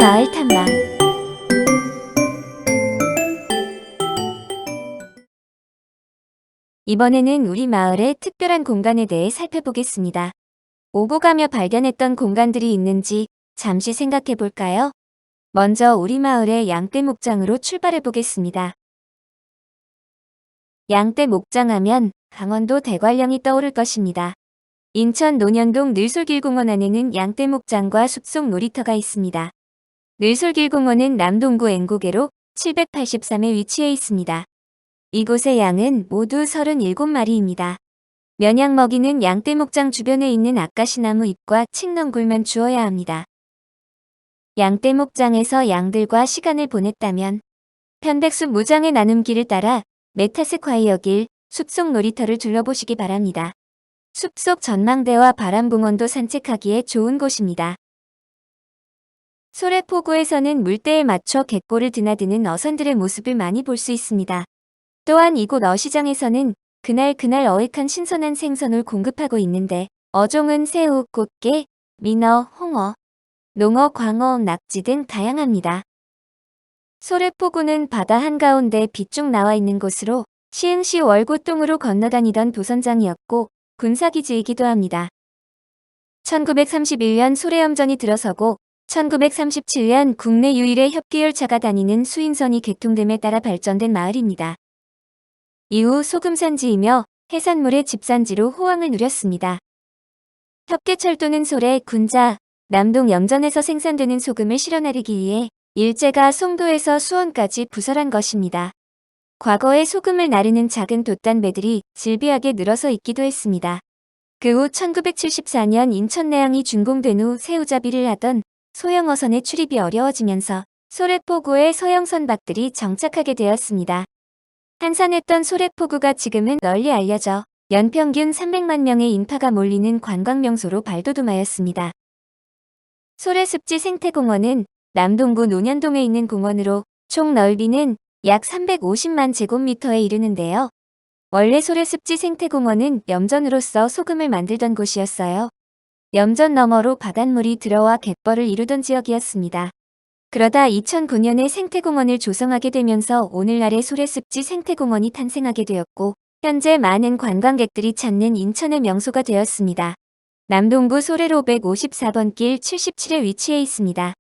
마을 탐방. 이번에는 우리 마을의 특별한 공간에 대해 살펴보겠습니다. 오고 가며 발견했던 공간들이 있는지 잠시 생각해 볼까요? 먼저 우리 마을의 양떼 목장으로 출발해 보겠습니다. 양떼 목장하면 강원도 대관령이 떠오를 것입니다. 인천 논현동 늘솔길공원 안에는 양떼 목장과 숲속 놀이터가 있습니다. 늘솔길공원은 남동구 N고개로 783에 위치해 있습니다. 이곳의 양은 모두 37마리입니다. 면약 먹이는 양떼 목장 주변에 있는 아까시나무 잎과 칡넝굴만 주어야 합니다. 양떼 목장에서 양들과 시간을 보냈다면 편백숲 무장의 나눔길을 따라 메타스콰이어 길, 숲속 놀이터를 둘러보시기 바랍니다. 숲속 전망대와 바람공원도 산책하기에 좋은 곳입니다. 소래포구에서는 물때에 맞춰 갯벌을 드나드는 어선들의 모습을 많이 볼 수 있습니다. 또한 이곳 어시장에서는 그날 어획한 신선한 생선을 공급하고 있는데 어종은 새우, 꽃게, 민어, 홍어, 농어, 광어, 낙지 등 다양합니다. 소래포구는 바다 한가운데 빗쭉 나와 있는 곳으로 시흥시 월곶동으로 건너다니던 도선장이었고 군사기지이기도 합니다. 1931년 소래염전이 들어서고 1937년 국내 유일의 협기열차가 다니는 수인선이 개통됨에 따라 발전된 마을입니다. 이후 소금산지이며 해산물의 집산지로 호황을 누렸습니다. 협계철도는 소래, 군자, 남동 염전에서 생산되는 소금을 실어나르기 위해 일제가 송도에서 수원까지 부설한 것입니다. 과거에 소금을 나르는 작은 돛단 배들이 질비하게 늘어서 있기도 했습니다. 그 후 1974년 인천내항이 준공된 후 새우잡이를 하던 소형어선의 출입이 어려워지면서 소래포구에 소형선박들이 정착하게 되었습니다. 한산했던 소래포구가 지금은 널리 알려져 연평균 300만 명의 인파가 몰리는 관광명소로 발돋움하였습니다. 소래습지 생태공원은 남동구 논현동에 있는 공원으로 총 넓이는 약 350만 제곱미터에 이르는데요. 원래 소래습지 생태공원은 염전으로서 소금을 만들던 곳이었어요. 염전 너머로 바닷물이 들어와 갯벌을 이루던 지역이었습니다. 그러다 2009년에 생태공원을 조성하게 되면서 오늘날의 소래습지 생태공원이 탄생하게 되었고 현재 많은 관광객들이 찾는 인천의 명소가 되었습니다. 남동구 소래로 154번 길 77에 위치해 있습니다.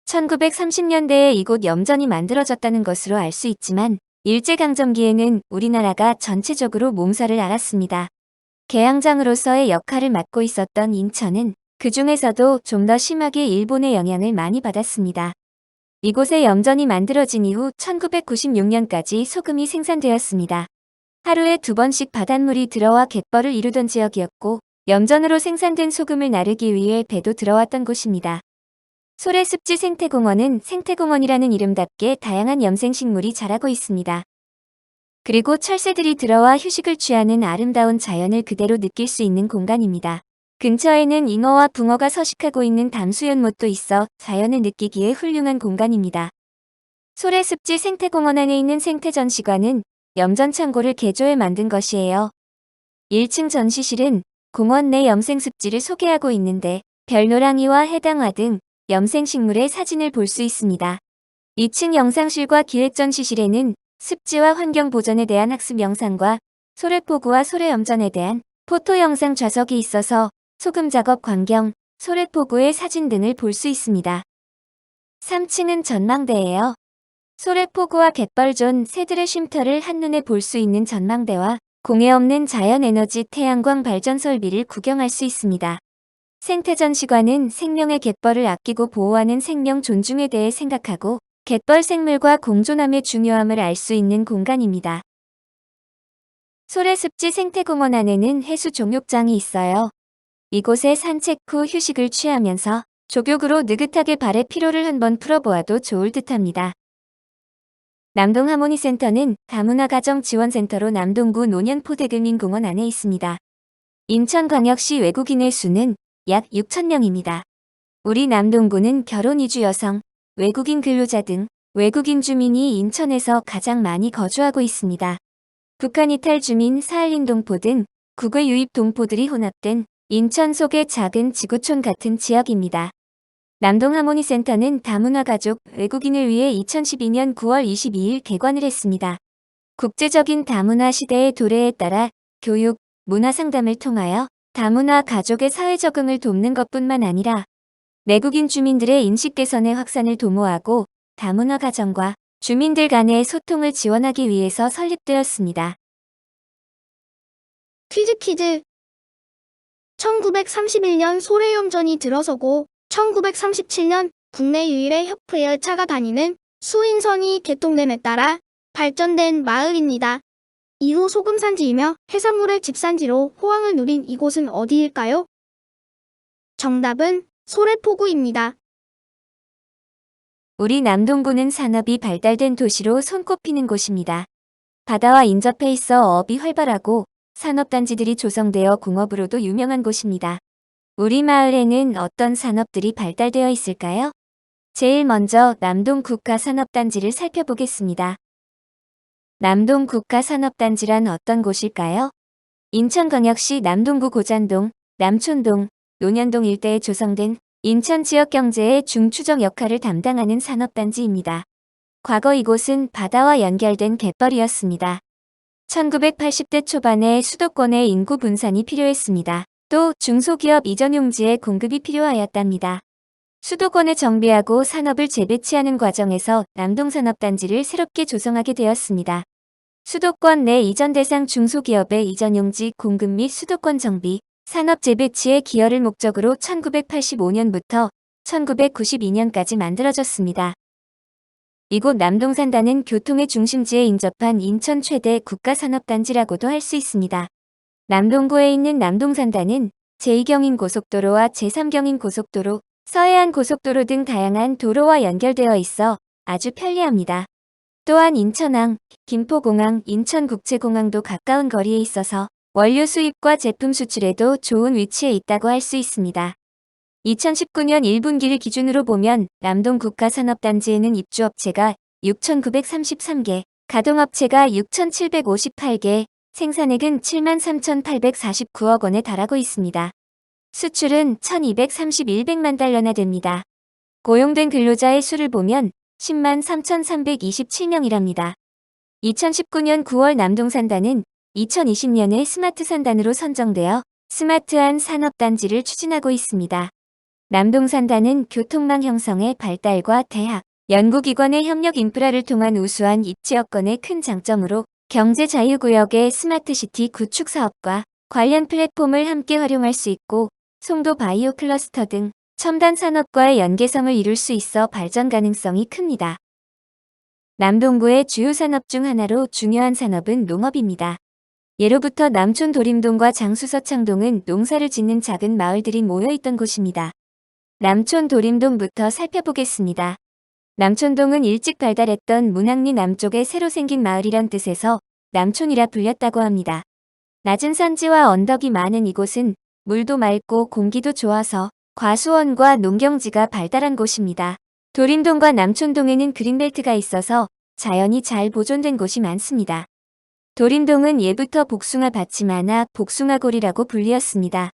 (1930년대에) 이곳 염전이 만들어졌다는 것으로 알 수 있지만 일제강점기에는 우리나라가 전체적으로 몸살을 앓았습니다. 개항장으로서의 역할을 맡고 있었던 인천은 그 중에서도 좀 더 심하게 일본의 영향을 많이 받았습니다. 이곳에 염전이 만들어진 이후 1996년까지 소금이 생산되었습니다. 하루에 2번씩 바닷물이 들어와 갯벌을 이루던 지역이었고 염전으로 생산된 소금을 나르기 위해 배도 들어왔던 곳입니다. 소래습지 생태공원은 생태공원이라는 이름답게 다양한 염생식물이 자라고 있습니다. 그리고 철새들이 들어와 휴식을 취하는 아름다운 자연을 그대로 느낄 수 있는 공간입니다. 근처에는 잉어와 붕어가 서식하고 있는 담수연못도 있어 자연을 느끼기에 훌륭한 공간입니다. 소래습지 생태공원 안에 있는 생태전시관은 염전창고를 개조해 만든 것이에요. 1층 전시실은 공원 내 염생습지를 소개하고 있는데 별노랑이와 해당화 등 염생식물의 사진을 볼 수 있습니다. 2층 영상실과 기획전시실에는 습지와 환경 보전에 대한 학습 영상과 소래포구와 소래염전에 대한 포토 영상 좌석이 있어서 소금 작업 광경, 소래포구의 사진 등을 볼 수 있습니다. 3층은 전망대예요. 소래포구와 갯벌존 새들의 쉼터를 한눈에 볼 수 있는 전망대와 공해 없는 자연에너지 태양광 발전 설비를 구경할 수 있습니다. 생태전 시관은 생명의 갯벌을 아끼고 보호하는 생명 존중에 대해 생각하고 갯벌 생물과 공존함의 중요함을 알 수 있는 공간입니다. 소래습지 생태공원 안에는 해수 종욕장이 있어요. 이곳에 산책 후 휴식을 취하면서 족욕으로 느긋하게 발의 피로를 한번 풀어보아도 좋을 듯합니다. 남동하모니센터는 다문화가정지원센터로 남동구 노년포대금인공원 안에 있습니다. 인천광역시 외국인의 수는 약 6,000명입니다. 우리 남동구는 결혼 이주 여성, 외국인 근로자 등 외국인 주민이 인천에서 가장 많이 거주하고 있습니다. 북한 이탈 주민 사할린 동포 등 국외 유입 동포들이 혼합된 인천 속의 작은 지구촌 같은 지역입니다. 남동하모니센터는 다문화가족 외국인을 위해 2012년 9월 22일 개관을 했습니다. 국제적인 다문화 시대의 도래에 따라 교육, 문화상담을 통하여 다문화 가족의 사회 적응을 돕는 것뿐만 아니라 내국인 주민들의 인식 개선의 확산을 도모하고 다문화 가정과 주민들 간의 소통을 지원하기 위해서 설립되었습니다. 퀴즈 1931년 소래염전이 들어서고 1937년 국내 유일의 협회열차가 다니는 수인선이 개통됨에 따라 발전된 마을입니다. 이후 소금산지이며 해산물의 집산지로 호황을 누린 이곳은 어디일까요? 정답은 소래포구입니다. 우리 남동구는 산업이 발달된 도시로 손꼽히는 곳입니다. 바다와 인접해 있어 어업이 활발하고 산업단지들이 조성되어 공업으로도 유명한 곳입니다. 우리 마을에는 어떤 산업들이 발달되어 있을까요? 제일 먼저 남동국가산업단지를 살펴보겠습니다. 남동국가산업단지란 어떤 곳일까요? 인천광역시 남동구 고잔동, 남촌동, 논현동 일대에 조성된 인천 지역 경제의 중추적 역할을 담당하는 산업단지입니다. 과거 이곳은 바다와 연결된 갯벌이었습니다. 1980대 초반에 수도권의 인구 분산이 필요했습니다. 또 중소기업 이전 용지의 공급이 필요하였답니다. 수도권을 정비하고 산업을 재배치하는 과정에서 남동산업단지를 새롭게 조성하게 되었습니다. 수도권 내 이전 대상 중소기업의 이전 용지 공급 및 수도권 정비, 산업 재배치에 기여를 목적으로 1985년부터 1992년까지 만들어졌습니다. 이곳 남동산단은 교통의 중심지에 인접한 인천 최대 국가산업단지라고도 할 수 있습니다. 남동구에 있는 남동산단은 제2경인고속도로와 제3경인고속도로, 서해안고속도로 등 다양한 도로와 연결되어 있어 아주 편리합니다. 또한 인천항, 김포공항, 인천국제공항도 가까운 거리에 있어서 원료 수입과 제품 수출에도 좋은 위치에 있다고 할 수 있습니다. 2019년 1분기를 기준으로 보면 남동국가산업단지에는 입주업체가 6,933개, 가동업체가 6,758개, 생산액은 73,849억 원에 달하고 있습니다. 수출은 1,231백만 달러나 됩니다. 고용된 근로자의 수를 보면 10만 3,327명이랍니다. 2019년 9월 남동산단은 2020년에 스마트산단으로 선정되어 스마트한 산업단지를 추진하고 있습니다. 남동산단은 교통망 형성의 발달과 대학, 연구기관의 협력 인프라를 통한 우수한 입지 여건의 큰 장점으로 경제자유구역의 스마트시티 구축 사업과 관련 플랫폼을 함께 활용할 수 있고 송도 바이오 클러스터 등 첨단 산업과의 연계성을 이룰 수 있어 발전 가능성이 큽니다. 남동구의 주요 산업 중 하나로 중요한 산업은 농업입니다. 예로부터 남촌 도림동과 장수 서창동은 농사를 짓는 작은 마을들이 모여있던 곳입니다. 남촌 도림동부터 살펴보겠습니다. 남촌동은 일찍 발달했던 문학리 남쪽에 새로 생긴 마을이란 뜻에서 남촌이라 불렸다고 합니다. 낮은 산지와 언덕이 많은 이곳은 물도 맑고 공기도 좋아서 과수원과 농경지가 발달한 곳입니다. 도림동과 남촌동에는 그린벨트가 있어서 자연이 잘 보존된 곳이 많습니다. 도림동은 예부터 복숭아 밭이 많아 복숭아골이라고 불리었습니다.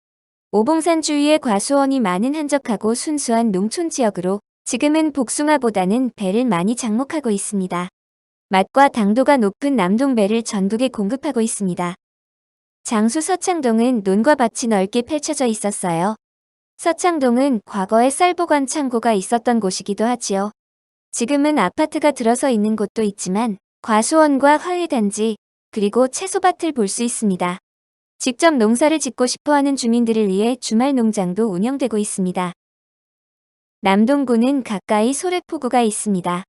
오봉산 주위에 과수원이 많은 한적하고 순수한 농촌 지역으로 지금은 복숭아보다는 배를 많이 장목하고 있습니다. 맛과 당도가 높은 남동배를 전국에 공급하고 있습니다. 장수 서창동은 논과 밭이 넓게 펼쳐져 있었어요. 서창동은 과거에 쌀보관 창고가 있었던 곳이기도 하지요. 지금은 아파트가 들어서 있는 곳도 있지만 과수원과 화훼단지, 그리고 채소밭을 볼 수 있습니다. 직접 농사를 짓고 싶어하는 주민들을 위해 주말 농장도 운영되고 있습니다. 남동구는 가까이 소래포구가 있습니다.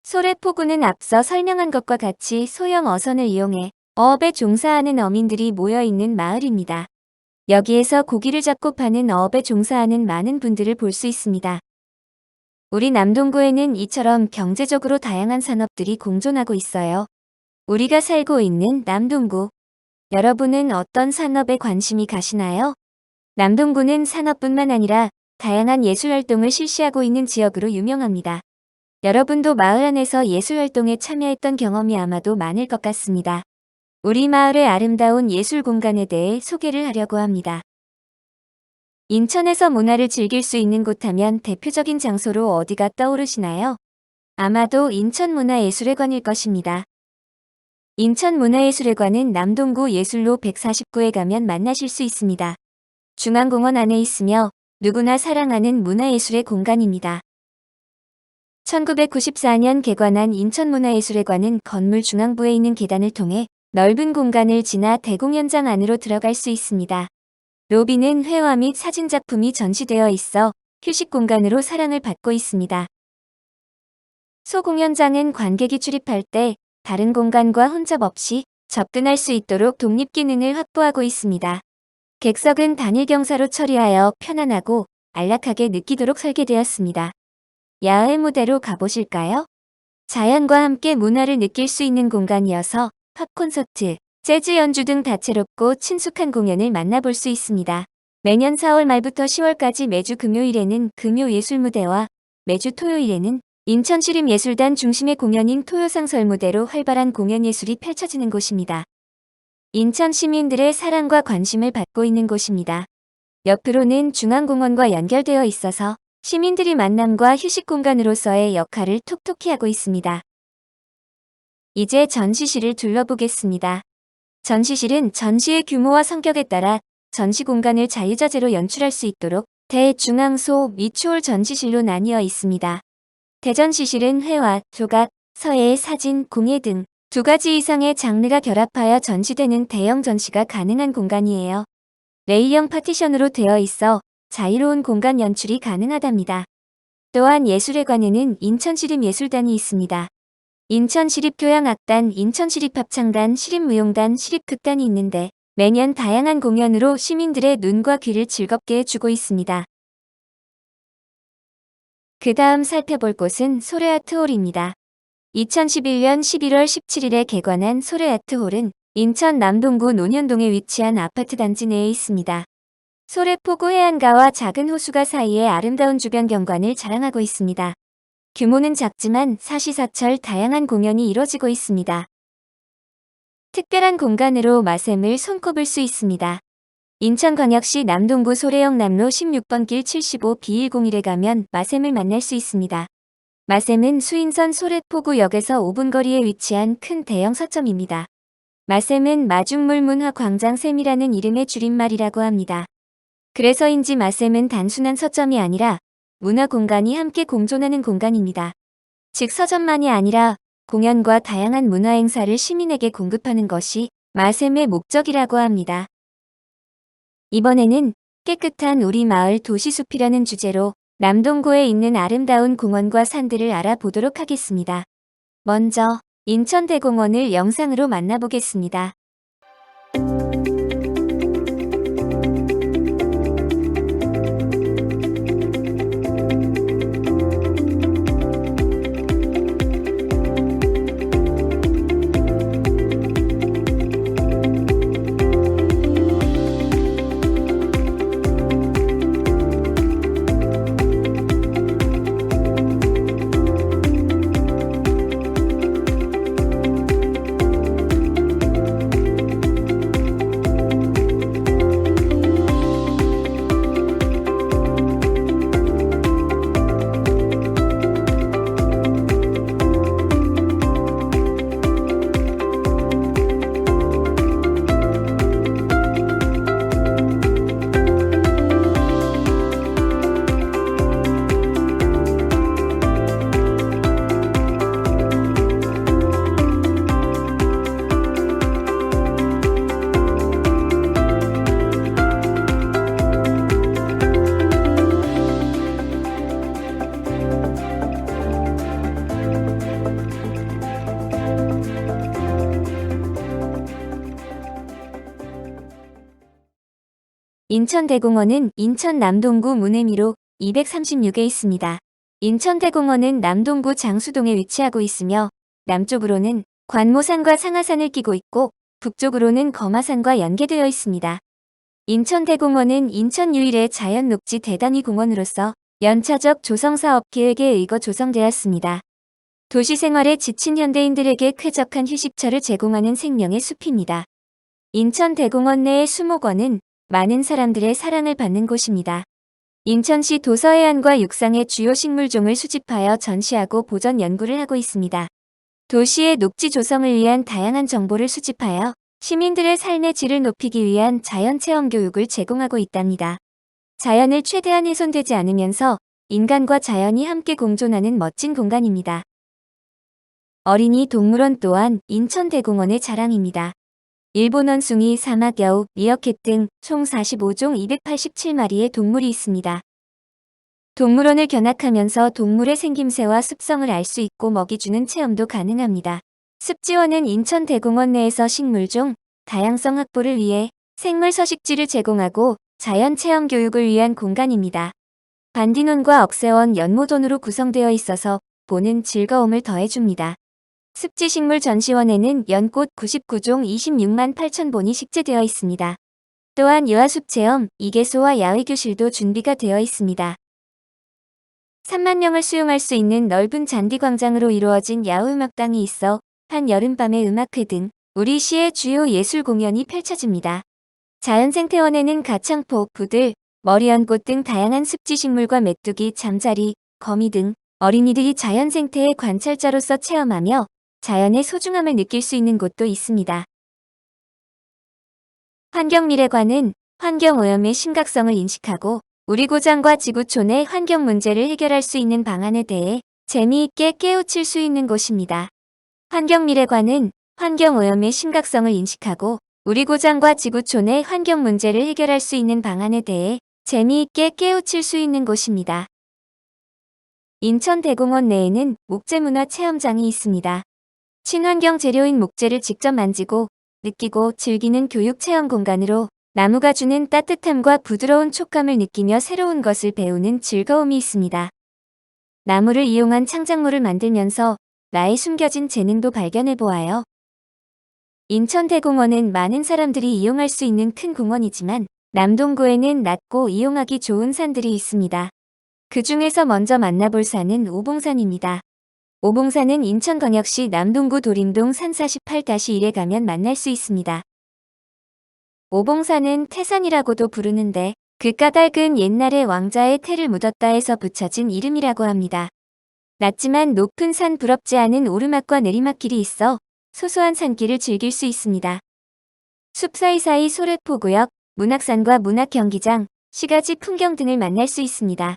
소래포구는 앞서 설명한 것과 같이 소형 어선을 이용해 어업에 종사하는 어민들이 모여있는 마을입니다. 여기에서 고기를 잡고 파는 어업에 종사하는 많은 분들을 볼 수 있습니다. 우리 남동구에는 이처럼 경제적으로 다양한 산업들이 공존하고 있어요. 우리가 살고 있는 남동구. 여러분은 어떤 산업에 관심이 가시나요? 남동구는 산업뿐만 아니라 다양한 예술활동을 실시하고 있는 지역으로 유명합니다. 여러분도 마을 안에서 예술활동에 참여했던 경험이 아마도 많을 것 같습니다. 우리 마을의 아름다운 예술 공간에 대해 소개를 하려고 합니다. 인천에서 문화를 즐길 수 있는 곳 하면 대표적인 장소로 어디가 떠오르시나요? 아마도 인천문화예술회관일 것입니다. 인천문화예술회관은 남동구 예술로 149에 가면 만나실 수 있습니다. 중앙공원 안에 있으며 누구나 사랑하는 문화예술의 공간입니다. 1994년 개관한 인천문화예술회관은 건물 중앙부에 있는 계단을 통해 넓은 공간을 지나 대공연장 안으로 들어갈 수 있습니다. 로비는 회화 및 사진작품이 전시되어 있어 휴식 공간으로 사랑을 받고 있습니다. 소공연장은 관객이 출입할 때 다른 공간과 혼잡 없이 접근할 수 있도록 독립 기능을 확보하고 있습니다. 객석은 단일 경사로 처리하여 편안하고 안락하게 느끼도록 설계되었습니다. 야외 무대로 가보실까요? 자연과 함께 문화를 느낄 수 있는 공간이어서 팝 콘서트, 재즈 연주 등 다채롭고 친숙한 공연을 만나볼 수 있습니다. 매년 4월 말부터 10월까지 매주 금요일에는 금요예술무대와 매주 토요일에는 인천시립예술단 중심의 공연인 토요상설무대로 활발한 공연 예술이 펼쳐지는 곳입니다. 인천 시민들의 사랑과 관심을 받고 있는 곳입니다. 옆으로는 중앙공원과 연결되어 있어서 시민들이 만남과 휴식 공간으로서의 역할을 톡톡히 하고 있습니다. 이제 전시실을 둘러보겠습니다. 전시실은 전시의 규모와 성격에 따라 전시 공간을 자유자재로 연출할 수 있도록 대중앙소, 미추홀 전시실로 나뉘어 있습니다. 대전시실은 회화, 조각, 서예, 사진, 공예 등 2가지 이상의 장르가 결합하여 전시되는 대형 전시가 가능한 공간이에요. 레이형 파티션으로 되어 있어 자유로운 공간 연출이 가능하답니다. 또한 예술회관에는 인천시립예술단이 있습니다. 인천시립교향악단, 인천시립합창단, 시립무용단, 시립극단이 있는데 매년 다양한 공연으로 시민들의 눈과 귀를 즐겁게 해주고 있습니다. 그 다음 살펴볼 곳은 소래아트홀입니다. 2011년 11월 17일에 개관한 소래아트홀은 인천 남동구 논현동에 위치한 아파트 단지 내에 있습니다. 소래포구 해안가와 작은 호수가 사이에 아름다운 주변 경관을 자랑하고 있습니다. 규모는 작지만 사시사철 다양한 공연이 이뤄지고 있습니다. 특별한 공간으로 마샘을 손꼽을 수 있습니다. 인천광역시 남동구 소래역 남로 16번 길 75B101에 가면 마샘을 만날 수 있습니다. 마샘은 수인선 소래포구역에서 5분 거리에 위치한 큰 대형 서점입니다. 마샘은 마중물 문화 광장 샘이라는 이름의 줄임말이라고 합니다. 그래서인지 마샘은 단순한 서점이 아니라 문화 공간이 함께 공존하는 공간입니다. 즉 서점만이 아니라 공연과 다양한 문화 행사를 시민에게 공급하는 것이 마샘의 목적이라고 합니다. 이번에는 깨끗한 우리 마을 도시숲이라는 주제로 남동구에 있는 아름다운 공원과 산들을 알아보도록 하겠습니다. 먼저 인천대공원을 영상으로 만나보겠습니다. 인천대공원은 인천 남동구 문해미로 236에 있습니다. 인천대공원은 남동구 장수동에 위치하고 있으며 남쪽으로는 관모산과 상하산을 끼고 있고 북쪽으로는 거마산과 연계되어 있습니다. 인천대공원은 인천 유일의 자연녹지 대단위 공원으로서 연차적 조성사업 계획에 의거 조성되었습니다. 도시생활에 지친 현대인들에게 쾌적한 휴식처를 제공하는 생명의 숲입니다. 인천대공원 내의 수목원은 많은 사람들의 사랑을 받는 곳입니다. 인천시 도서해안과 육상의 주요 식물종을 수집하여 전시하고 보전 연구를 하고 있습니다. 도시의 녹지 조성을 위한 다양한 정보를 수집하여 시민들의 삶의 질을 높이기 위한 자연체험 교육을 제공하고 있답니다. 자연을 최대한 훼손되지 않으면서 인간과 자연이 함께 공존하는 멋진 공간입니다. 어린이 동물원 또한 인천대공원의 자랑입니다. 일본 원숭이, 사막여우, 미어캣 등 총 45종 287마리의 동물이 있습니다. 동물원을 견학하면서 동물의 생김새와 습성을 알 수 있고 먹이 주는 체험도 가능합니다. 습지원은 인천대공원 내에서 식물종 다양성 확보를 위해 생물 서식지를 제공하고 자연 체험 교육을 위한 공간입니다. 반디논과 억새원, 연못원으로 구성되어 있어서 보는 즐거움을 더해줍니다. 습지식물 전시원에는 연꽃 99종 26만 8천 본이 식재되어 있습니다. 또한 유아숲 체험, 이개소와 야외교실도 준비가 되어 있습니다. 3만 명을 수용할 수 있는 넓은 잔디광장으로 이루어진 야외음악당이 있어 한여름밤의 음악회 등 우리 시의 주요 예술 공연이 펼쳐집니다. 자연생태원에는 가창포, 부들, 머리연꽃 등 다양한 습지식물과 메뚜기, 잠자리, 거미 등 어린이들이 자연생태의 관찰자로서 체험하며 자연의 소중함을 느낄 수 있는 곳도 있습니다. 환경미래관은 환경오염의 심각성을 인식하고 우리 고장과 지구촌의 환경 문제를 해결할 수 있는 방안에 대해 재미있게 깨우칠 수 있는 곳입니다. 환경미래관은 환경오염의 심각성을 인식하고 우리 고장과 지구촌의 환경 문제를 해결할 수 있는 방안에 대해 재미있게 깨우칠 수 있는 곳입니다. 인천대공원 내에는 목재문화 체험장이 있습니다. 친환경 재료인 목재를 직접 만지고 느끼고 즐기는 교육 체험 공간으로 나무가 주는 따뜻함과 부드러운 촉감을 느끼며 새로운 것을 배우는 즐거움이 있습니다. 나무를 이용한 창작물을 만들면서 나의 숨겨진 재능도 발견해 보아요. 인천대공원은 많은 사람들이 이용할 수 있는 큰 공원이지만 남동구에는 낮고 이용하기 좋은 산들이 있습니다. 그 중에서 먼저 만나볼 산은 오봉산입니다. 오봉산은 인천광역시 남동구 도림동 산 48-1에 가면 만날 수 있습니다. 오봉산은 태산이라고도 부르는데 그 까닭은 옛날에 왕자의 태를 묻었다 해서 붙여진 이름이라고 합니다. 낮지만 높은 산 부럽지 않은 오르막과 내리막길이 있어 소소한 산길을 즐길 수 있습니다. 숲 사이사이 소래포구역, 문학산과 문학경기장, 시가지 풍경 등을 만날 수 있습니다.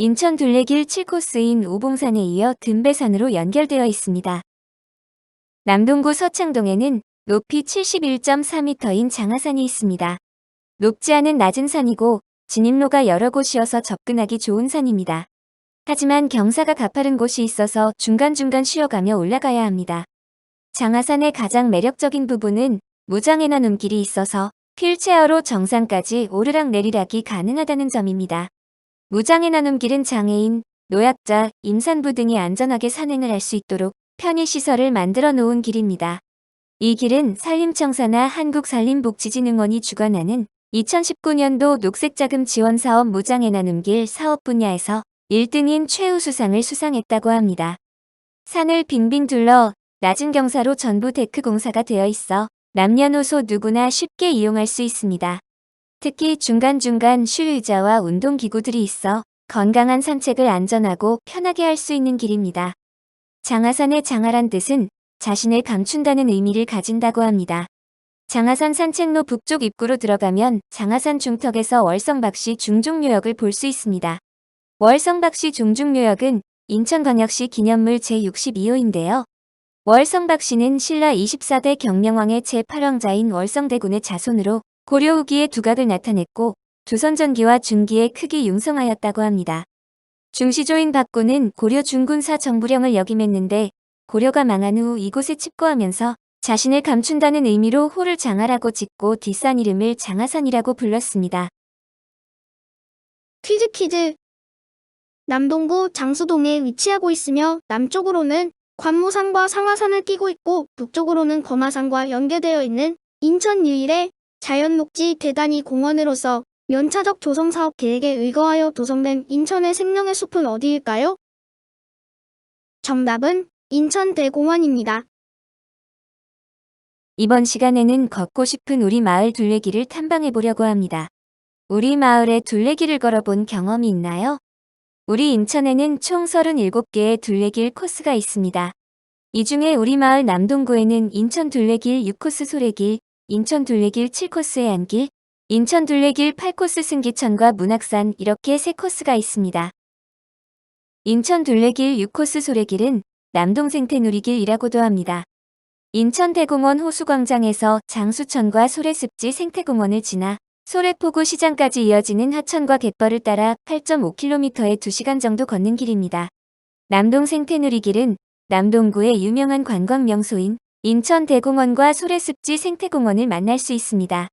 인천 둘레길 7코스인 오봉산에 이어 든배산으로 연결되어 있습니다. 남동구 서창동에는 높이 71.4m인 장하산이 있습니다. 높지 않은 낮은 산이고 진입로가 여러 곳이어서 접근하기 좋은 산입니다. 하지만 경사가 가파른 곳이 있어서 중간중간 쉬어가며 올라가야 합니다. 장하산의 가장 매력적인 부분은 무장해 나눔길이 있어서 휠체어로 정상까지 오르락내리락이 가능하다는 점입니다. 무장해 나눔길은 장애인, 노약자, 임산부 등이 안전하게 산행을 할 수 있도록 편의시설을 만들어 놓은 길입니다. 이 길은 산림청사나 한국산림복지진흥원이 주관하는 2019년도 녹색자금 지원사업 무장해 나눔길 사업 분야에서 1등인 최우수상을 수상했다고 합니다. 산을 빙빙 둘러 낮은 경사로 전부 데크 공사가 되어 있어 남녀노소 누구나 쉽게 이용할 수 있습니다. 특히 중간중간 쉴 의자와 운동기구들이 있어 건강한 산책을 안전하고 편하게 할 수 있는 길입니다. 장하산의 장하란 뜻은 자신을 감춘다는 의미를 가진다고 합니다. 장하산 산책로 북쪽 입구로 들어가면 장하산 중턱에서 월성박씨 중종묘역을 볼 수 있습니다. 월성박씨 중종묘역은 인천광역시 기념물 제62호인데요. 월성박씨는 신라 24대 경명왕의 제8왕자인 월성대군의 자손으로 고려 후기의 두각을 나타냈고 조선 전기와 중기에 크게 융성하였다고 합니다. 중시조인 박구는 고려 중군사 정부령을 역임했는데 고려가 망한 후 이곳에 칩거하면서 자신을 감춘다는 의미로 호를 장하라고 짓고 뒷산 이름을 장하산이라고 불렀습니다. 퀴즈. 남동구 장수동에 위치하고 있으며 남쪽으로는 관무산과 상하산을 끼고 있고 북쪽으로는 거마산과 연계되어 있는 인천 유일의 자연녹지 대단위 공원으로서 연차적 조성사업 계획에 의거하여 조성된 인천의 생명의 숲은 어디일까요? 정답은 인천대공원입니다. 이번 시간에는 걷고 싶은 우리 마을 둘레길을 탐방해 보려고 합니다. 우리 마을에 둘레길을 걸어본 경험이 있나요? 우리 인천에는 총 37개의 둘레길 코스가 있습니다. 이 중에 우리 마을 남동구에는 인천 둘레길 6코스 소래길, 인천 둘레길 7코스 해안길, 인천 둘레길 8코스 승기천과 문학산 이렇게 3코스가 있습니다. 인천 둘레길 6코스 소래길은 남동생태누리길이라고도 합니다. 인천대공원 호수광장에서 장수천과 소래습지 생태공원을 지나 소래포구 시장까지 이어지는 하천과 갯벌을 따라 8.5km에 2시간 정도 걷는 길입니다. 남동생태누리길은 남동구의 유명한 관광 명소인 인천대공원과 소래습지 생태공원을 만날 수 있습니다.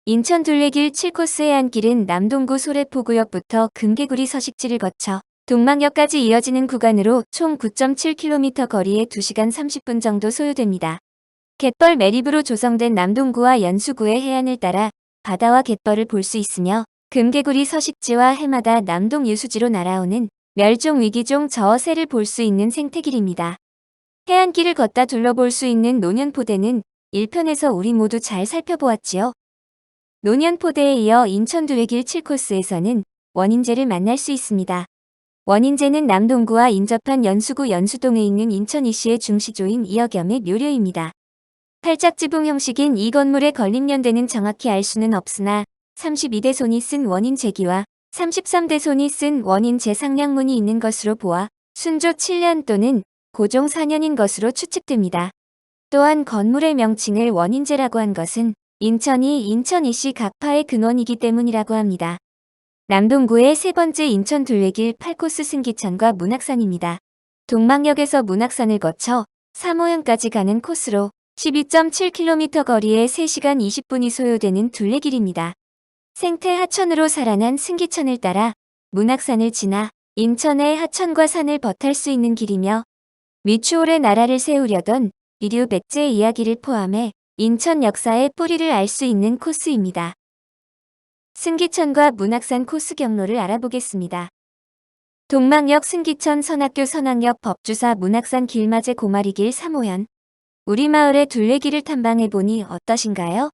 인천 둘레길 7코스 해안길은 남동구 소래포구역부터 금개구리 서식지를 거쳐 동막역까지 이어지는 구간으로 총 9.7km 거리에 2시간 30분 정도 소요됩니다. 갯벌 매립으로 조성된 남동구와 연수구의 해안을 따라 바다와 갯벌을 볼 수 있으며 금개구리 서식지와 해마다 남동 유수지로 날아오는 멸종 위기종 저어새를 볼 수 있는 생태길입니다. 해안길을 걷다 둘러볼 수 있는 노년포대는 1편에서 우리 모두 잘 살펴보았지요. 노년포대에 이어 인천 둘레길 7코스에서는 원인제를 만날 수 있습니다. 원인제는 남동구와 인접한 연수구 연수동에 있는 인천 이시의 중시조인 이어겸의 묘려입니다. 팔짝지붕 형식인 이 건물의 건립연대는 정확히 알 수는 없으나 32대손이 쓴 원인제기와 33대손이 쓴 원인제 상량문이 있는 것으로 보아 순조 7년 또는 고종 4년인 것으로 추측됩니다. 또한 건물의 명칭을 원인제라고 한 것은 인천이 인천 이시 각파의 근원이기 때문이라고 합니다. 남동구의 세 번째 인천 둘레길 8코스 승기천과 문학산입니다. 동막역에서 문학산을 거쳐 사모현까지 가는 코스로 12.7km 거리에 3시간 20분이 소요되는 둘레길입니다. 생태 하천으로 살아난 승기천을 따라 문학산을 지나 인천의 하천과 산을 벗할 수 있는 길이며 미추홀의 나라를 세우려던 비류 백제의 이야기를 포함해 인천 역사의 뿌리를 알 수 있는 코스입니다. 승기천과 문학산 코스 경로를 알아보겠습니다. 동막역 승기천 선학교 선악역 법주사 문학산 길맞이 고마리길 3호현 우리 마을의 둘레길을 탐방해보니 어떠신가요?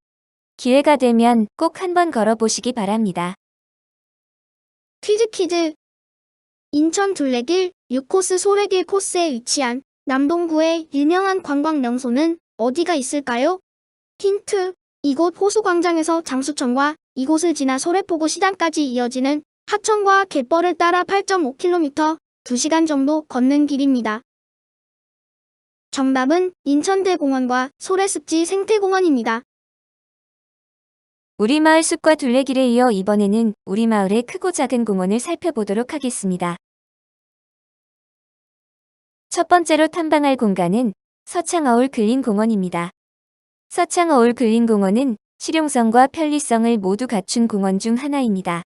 기회가 되면 꼭 한번 걸어보시기 바랍니다. 퀴즈. 인천 둘레길 6코스 소래길 코스에 위치한 남동구의 유명한 관광 명소는 어디가 있을까요? 힌트. 이곳 호수광장에서 장수천과 이곳을 지나 소래포구 시장까지 이어지는 하천과 갯벌을 따라 8.5km, 2시간 정도 걷는 길입니다. 정답은 인천대공원과 소래습지 생태공원입니다. 우리 마을 숲과 둘레길에 이어 이번에는 우리 마을의 크고 작은 공원을 살펴보도록 하겠습니다. 첫 번째로 탐방할 공간은 서창어울 근린공원입니다. 서창어울 근린공원은 실용성과 편리성을 모두 갖춘 공원 중 하나입니다.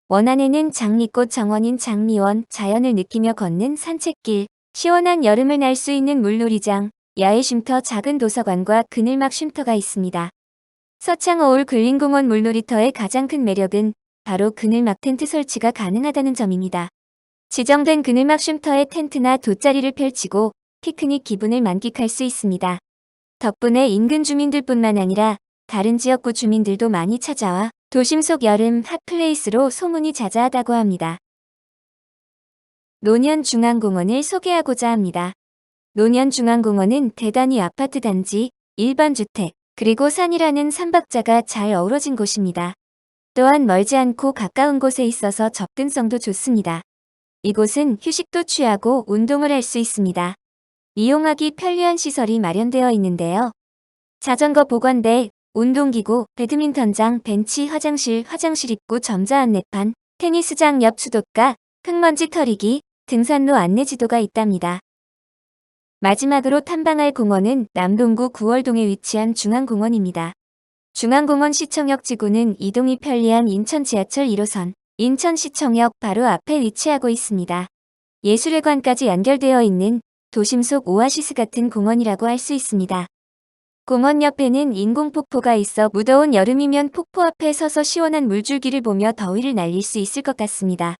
원안에는 장미꽃 정원인 장미원, 자연을 느끼며 걷는 산책길, 시원한 여름을 날 수 있는 물놀이장, 야외 쉼터 작은 도서관과 그늘막 쉼터가 있습니다. 서창어울 근린공원 물놀이터의 가장 큰 매력은 바로 그늘막 텐트 설치가 가능하다는 점입니다. 지정된 그늘막 쉼터에 텐트나 돗자리를 펼치고 피크닉 기분을 만끽할 수 있습니다. 덕분에 인근 주민들뿐만 아니라 다른 지역구 주민들도 많이 찾아와 도심 속 여름 핫플레이스로 소문이 자자하다고 합니다. 노년중앙공원을 소개하고자 합니다. 노년중앙공원은 대단위 아파트 단지, 일반 주택, 그리고 산이라는 삼박자가 잘 어우러진 곳입니다. 또한 멀지 않고 가까운 곳에 있어서 접근성도 좋습니다. 이곳은 휴식도 취하고 운동을 할 수 있습니다. 이용하기 편리한 시설이 마련되어 있는데요. 자전거 보관대, 운동기구, 배드민턴장, 벤치, 화장실 입구, 점자 안내판, 테니스장 옆 수도가, 흙먼지 털이기, 등산로 안내지도가 있답니다. 마지막으로 탐방할 공원은 남동구 구월동에 위치한 중앙공원입니다. 중앙공원 시청역 지구는 이동이 편리한 인천 지하철 1호선, 인천시청역 바로 앞에 위치하고 있습니다. 예술회관까지 연결되어 있는 도심 속 오아시스 같은 공원이라고 할 수 있습니다. 공원 옆에는 인공폭포가 있어 무더운 여름이면 폭포 앞에 서서 시원한 물줄기를 보며 더위를 날릴 수 있을 것 같습니다.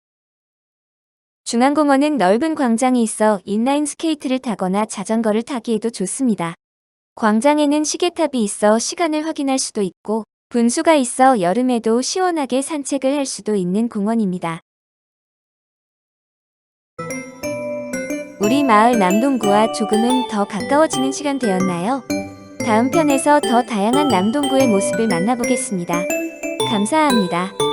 중앙공원은 넓은 광장이 있어 인라인 스케이트를 타거나 자전거를 타기에도 좋습니다. 광장에는 시계탑이 있어 시간을 확인할 수도 있고 분수가 있어 여름에도 시원하게 산책을 할 수도 있는 공원입니다. 우리 마을 남동구와 조금은 더 가까워지는 시간 되었나요? 다음 편에서 더 다양한 남동구의 모습을 만나보겠습니다. 감사합니다.